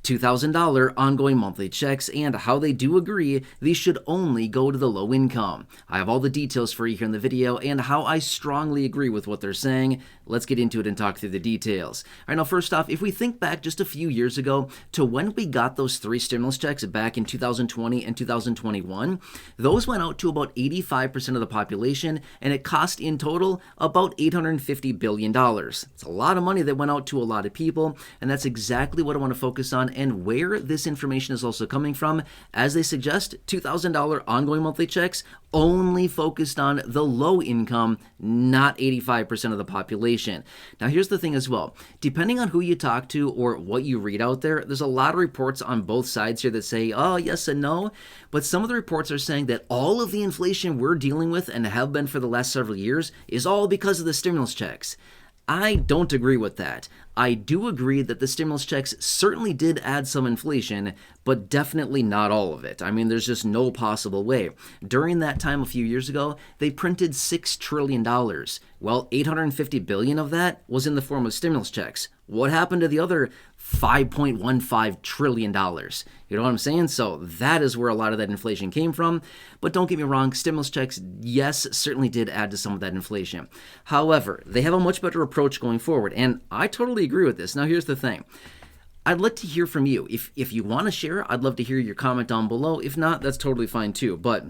$2,000 ongoing monthly checks, and how they do agree these should only go to the low income. I have all the details for you here in the video and how I strongly agree with what they're saying. Let's get into it and talk through the details. All right, now first off, if we think back just a few years ago to when we got those 3 stimulus checks back in 2020 and 2021, those went out to about 85% of the population, and it cost in total about $850 billion. It's a lot of money that went out to a lot of people, and that's exactly what I want to focus on and where this information is also coming from. As they suggest, $2,000 ongoing monthly checks only focused on the low income, not 85% of the population. Now here's the thing as well. Depending on who you talk to or what you read out there, there's a lot of reports on both sides here that say, oh, yes and no. But some of the reports are saying that all of the inflation we're dealing with and have been for the last several years is all because of the stimulus checks. I don't agree with that. I do agree that the stimulus checks certainly did add some inflation, but definitely not all of it. I mean, there's just no possible way. During that time a few years ago, they printed $6 trillion. Well, $850 billion of that was in the form of stimulus checks. What happened to the other $5.15 trillion? You know what I'm saying? So that is where a lot of that inflation came from. But don't get me wrong, stimulus checks, yes, certainly did add to some of that inflation. However, they have a much better approach going forward, and I totally agree with this. Now, here's the thing. I'd like to hear from you. If you want to share, I'd love to hear your comment down below. If not, that's totally fine too. But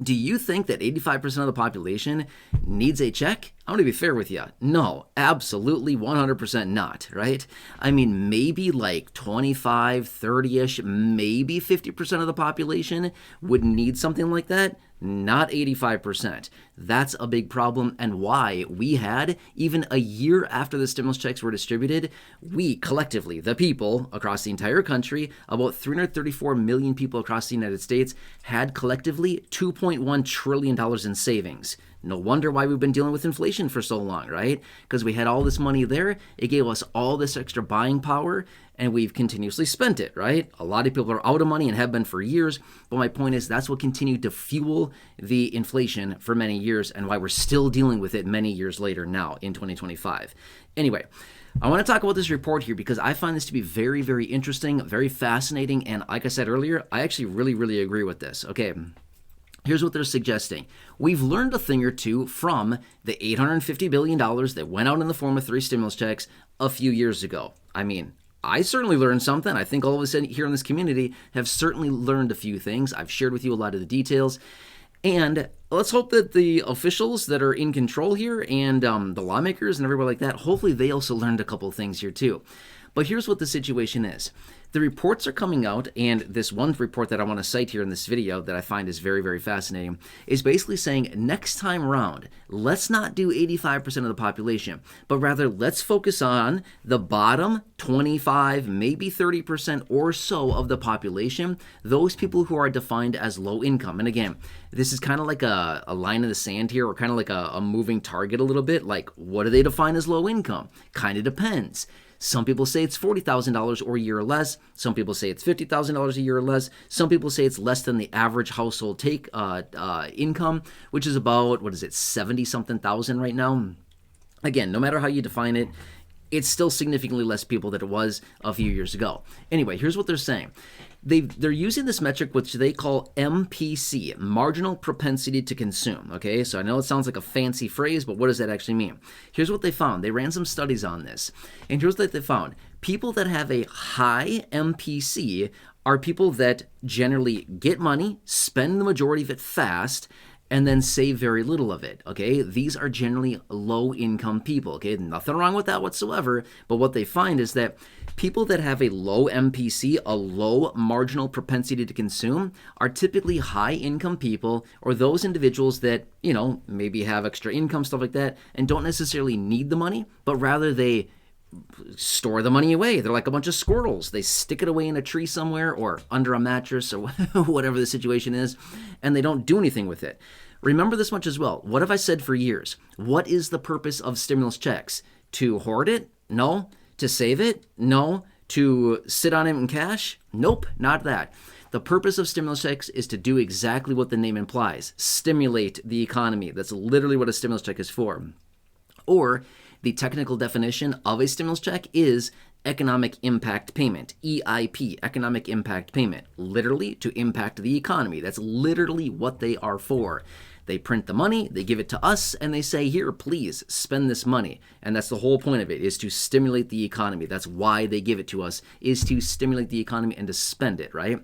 do you think that 85% of the population needs a check? I'm going to be fair with you. No, absolutely 100% not, right? I mean, maybe like 25, 30-ish, maybe 50% of the population would need something like that. Not 85%. That's a big problem, and why we had, even a year after the stimulus checks were distributed, we collectively, the people across the entire country, about 334 million people across the United States, had collectively $2.1 trillion in savings. No wonder why we've been dealing with inflation for so long, right? Because we had all this money there, it gave us all this extra buying power, and we've continuously spent it, right? A lot of people are out of money and have been for years, but my point is that's what continued to fuel the inflation for many years and why we're still dealing with it many years later now in 2025. Anyway, I want to talk about this report here because I find this to be very, very interesting, very fascinating, and like I said earlier, I actually really agree with this. Okay. Here's what they're suggesting. We've learned a thing or two from the $850 billion that went out in the form of 3 stimulus checks a few years ago. I mean, I certainly learned something. I think all of us here in this community have certainly learned a few things. I've shared with you a lot of the details. And let's hope that the officials that are in control here and the lawmakers and everybody like that, hopefully they also learned a couple things here too. But here's what the situation is. The reports are coming out, and this one report that I want to cite here in this video that I find is very, very fascinating is basically saying next time around, let's not do 85% of the population, but rather let's focus on the bottom 25, maybe 30% or so of the population, those people who are defined as low income. And again, this is kind of like a line in the sand here, or kind of like a moving target a little bit. Like, what do they define as low income? Kind of depends. Some people say it's $40,000 or a year or less. Some people say it's $50,000 a year or less. Some people say it's less than the average household take income, which is about, 70-something thousand right now. Again, no matter how you define it, it's still significantly less people than it was a few years ago. Anyway, here's what they're saying. They're using this metric which they call MPC, Marginal Propensity to Consume, okay? So I know it sounds like a fancy phrase, but what does that actually mean? Here's what they found. They ran some studies on this, and here's what they found. People that have a high MPC are people that generally get money, spend the majority of it fast, and then save very little of it, okay? These are generally low-income people, okay? Nothing wrong with that whatsoever, but what they find is that people that have a low MPC, a low marginal propensity to consume, are typically high-income people, or those individuals that, maybe have extra income, stuff like that, and don't necessarily need the money, but rather they store the money away. They're like a bunch of squirrels. They stick it away in a tree somewhere or under a mattress or whatever the situation is, and they don't do anything with it. Remember this much as well. What have I said for years? What is the purpose of stimulus checks? To hoard it? No. To save it? No. To sit on it in cash? Nope, not that. The purpose of stimulus checks is to do exactly what the name implies. Stimulate the economy. That's literally what a stimulus check is for. Or the technical definition of a stimulus check is economic impact payment, EIP, economic impact payment, literally to impact the economy. That's literally what they are for. They print the money, they give it to us, and they say, here, please spend this money. And that's the whole point of it, is to stimulate the economy. That's why they give it to us, is to stimulate the economy and to spend it, right?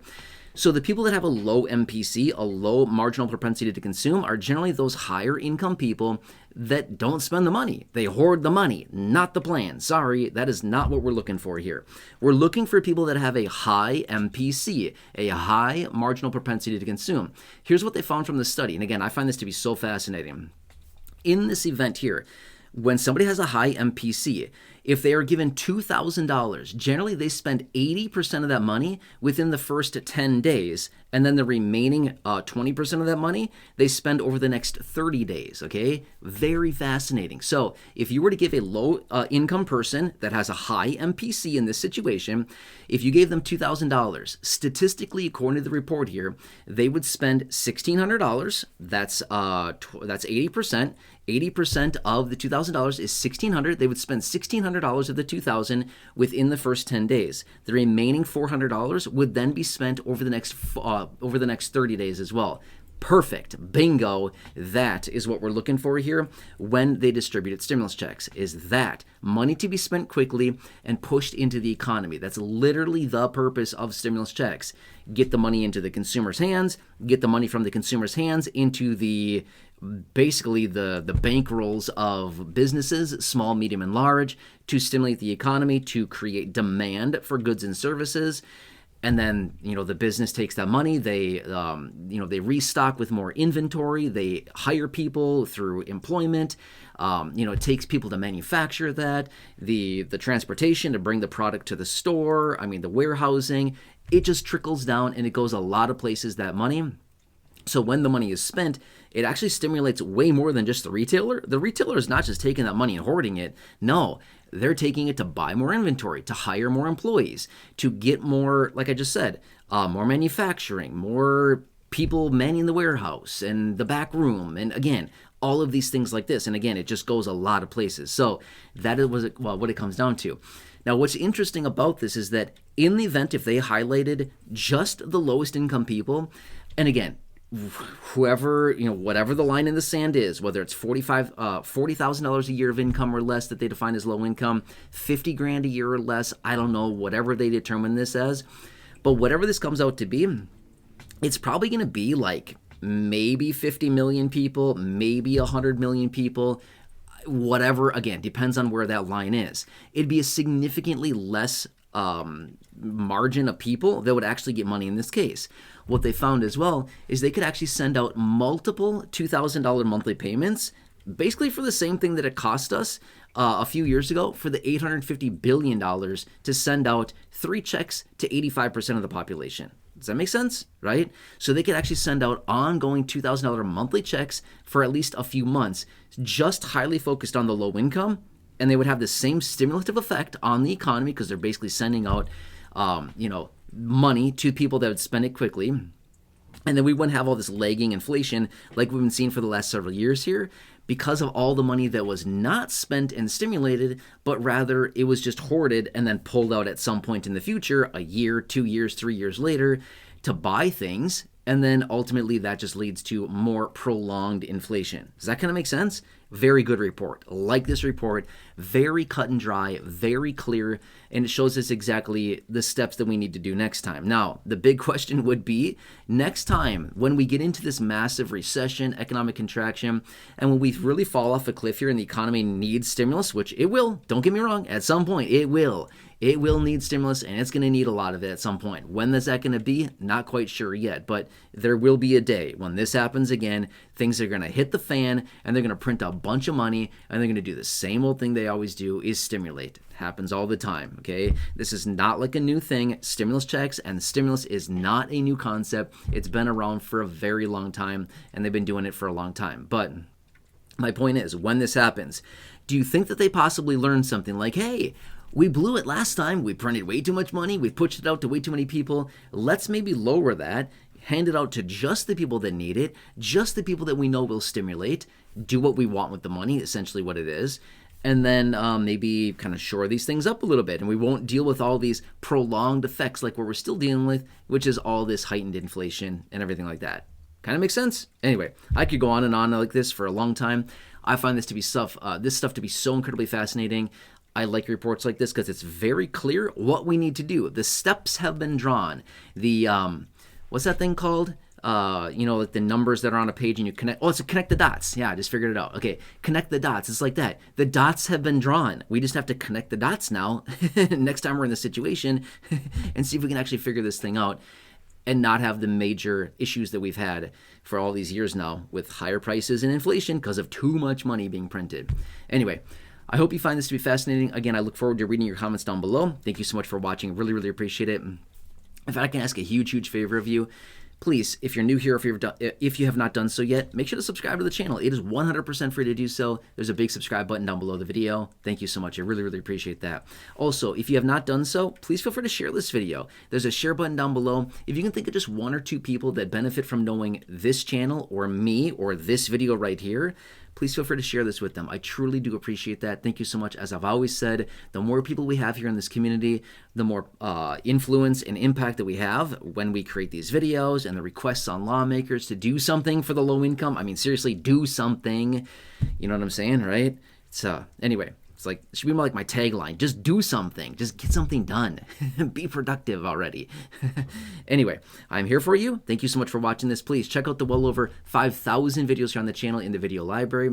So the people that have a low MPC, a low marginal propensity to consume, are generally those higher income people that don't spend the money. They hoard the money, not the plan. Sorry, that is not what we're looking for here. We're looking for people that have a high MPC, a high marginal propensity to consume. Here's what they found from the study. And again, I find this to be so fascinating. In this event here, when somebody has a high MPC, if they are given $2,000, generally they spend 80% of that money within the first 10 days, and then the remaining 20% of that money they spend over the next 30 days, okay? Very fascinating. So if you were to give a low income person that has a high MPC in this situation, if you gave them $2,000, statistically, according to the report here, they would spend $1,600. That's 80%. 80% of the $2,000 is $1,600. They would spend $1,600 of the $2,000 within the first 10 days. The remaining $400 would then be spent over the next 30 days as well. Perfect. Bingo. That is what we're looking for here when they distributed stimulus checks, is that money to be spent quickly and pushed into the economy. That's literally the purpose of stimulus checks. Get the money into the consumer's hands, get the money from the consumer's hands into basically the bankrolls of businesses, small, medium, and large, to stimulate the economy, to create demand for goods and services. And then, the business takes that money, they restock with more inventory, they hire people through employment. It takes people to manufacture that, the transportation to bring the product to the store, the warehousing. It just trickles down and it goes a lot of places, that money. So when the money is spent, it actually stimulates way more than just the retailer. The retailer is not just taking that money and hoarding it. No, they're taking it to buy more inventory, to hire more employees, to get more, like I just said, more manufacturing, more people manning the warehouse and the back room. And again, all of these things like this. And again, it just goes a lot of places. So that is what it comes down to. Now, what's interesting about this is that in the event, if they highlighted just the lowest income people, and again, whoever, whatever the line in the sand is, whether it's $40,000 a year of income or less that they define as low income, 50 grand a year or less, I don't know, whatever they determine this as. But whatever this comes out to be, it's probably going to be like maybe 50 million people, maybe 100 million people, whatever. Again, depends on where that line is. It'd be a significantly less margin of people that would actually get money in this case. What they found as well is they could actually send out multiple $2,000 monthly payments, basically for the same thing that it cost us a few years ago for the $850 billion to send out 3 checks to 85% of the population. Does that make sense? Right? So they could actually send out ongoing $2,000 monthly checks for at least a few months, just highly focused on the low income, and they would have the same stimulative effect on the economy because they're basically sending out, money to people that would spend it quickly. And then we wouldn't have all this lagging inflation like we've been seeing for the last several years here because of all the money that was not spent and stimulated, but rather it was just hoarded and then pulled out at some point in the future, a year, 2 years, 3 years later, to buy things. And then ultimately that just leads to more prolonged inflation. Does that kind of make sense? Very good report. Like this report, very cut and dry, very clear, and it shows us exactly the steps that we need to do next time. Now, the big question would be, next time when we get into this massive recession, economic contraction, and when we really fall off a cliff here and the economy needs stimulus, which it will, don't get me wrong, at some point it will. It will need stimulus, and it's going to need a lot of it at some point. When is that going to be? Not quite sure yet, but there will be a day when this happens again. Things are going to hit the fan, and they're going to print a bunch of money, and they're going to do the same old thing they always do, is stimulate. It happens all the time, okay? This is not like a new thing. Stimulus checks and stimulus is not a new concept. It's been around for a very long time, and they've been doing it for a long time. But my point is, when this happens, do you think that they possibly learn something like, hey, we blew it last time, we printed way too much money, we pushed it out to way too many people, let's maybe lower that, hand it out to just the people that need it, just the people that we know will stimulate, do what we want with the money, essentially what it is, and then maybe kind of shore these things up a little bit, and we won't deal with all these prolonged effects like what we're still dealing with, which is all this heightened inflation and everything like that. Kind of makes sense? Anyway, I could go on and on like this for a long time. I find this stuff to be so incredibly fascinating. I like reports like this because it's very clear what we need to do. The steps have been drawn. The what's that thing called? Like the numbers that are on a page and you connect. Oh, it's a connect the dots. Yeah, I just figured it out. Okay, connect the dots. It's like that. The dots have been drawn. We just have to connect the dots now next time we're in this situation and see if we can actually figure this thing out and not have the major issues that we've had for all these years now with higher prices and inflation because of too much money being printed. Anyway, I hope you find this to be fascinating. Again, I look forward to reading your comments down below. Thank you so much for watching. Really, really appreciate it. If I can ask a huge, huge favor of you, please, if you're new here, if you have not done so yet, make sure to subscribe to the channel. It is 100% free to do so. There's a big subscribe button down below the video. Thank you so much. I really, really appreciate that. Also, if you have not done so, please feel free to share this video. There's a share button down below. If you can think of just 1 or 2 people that benefit from knowing this channel or me or this video right here, please feel free to share this with them. I truly do appreciate that. Thank you so much. As I've always said, the more people we have here in this community, the more influence and impact that we have when we create these videos and the requests on lawmakers to do something for the low income. I mean, seriously, do something. You know what I'm saying, right? Anyway, it's like, it should be more like my tagline. Just do something. Just get something done. Be productive already. Anyway, I'm here for you. Thank you so much for watching this. Please check out the well over 5,000 videos here on the channel in the video library.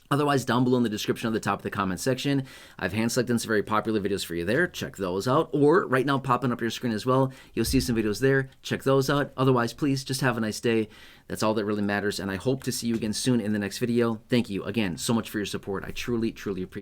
Otherwise, down below in the description of the top of the comment section, I've hand-selected some very popular videos for you there. Check those out. Or right now, popping up your screen as well, you'll see some videos there. Check those out. Otherwise, please just have a nice day. That's all that really matters. And I hope to see you again soon in the next video. Thank you again so much for your support. I truly, truly appreciate it.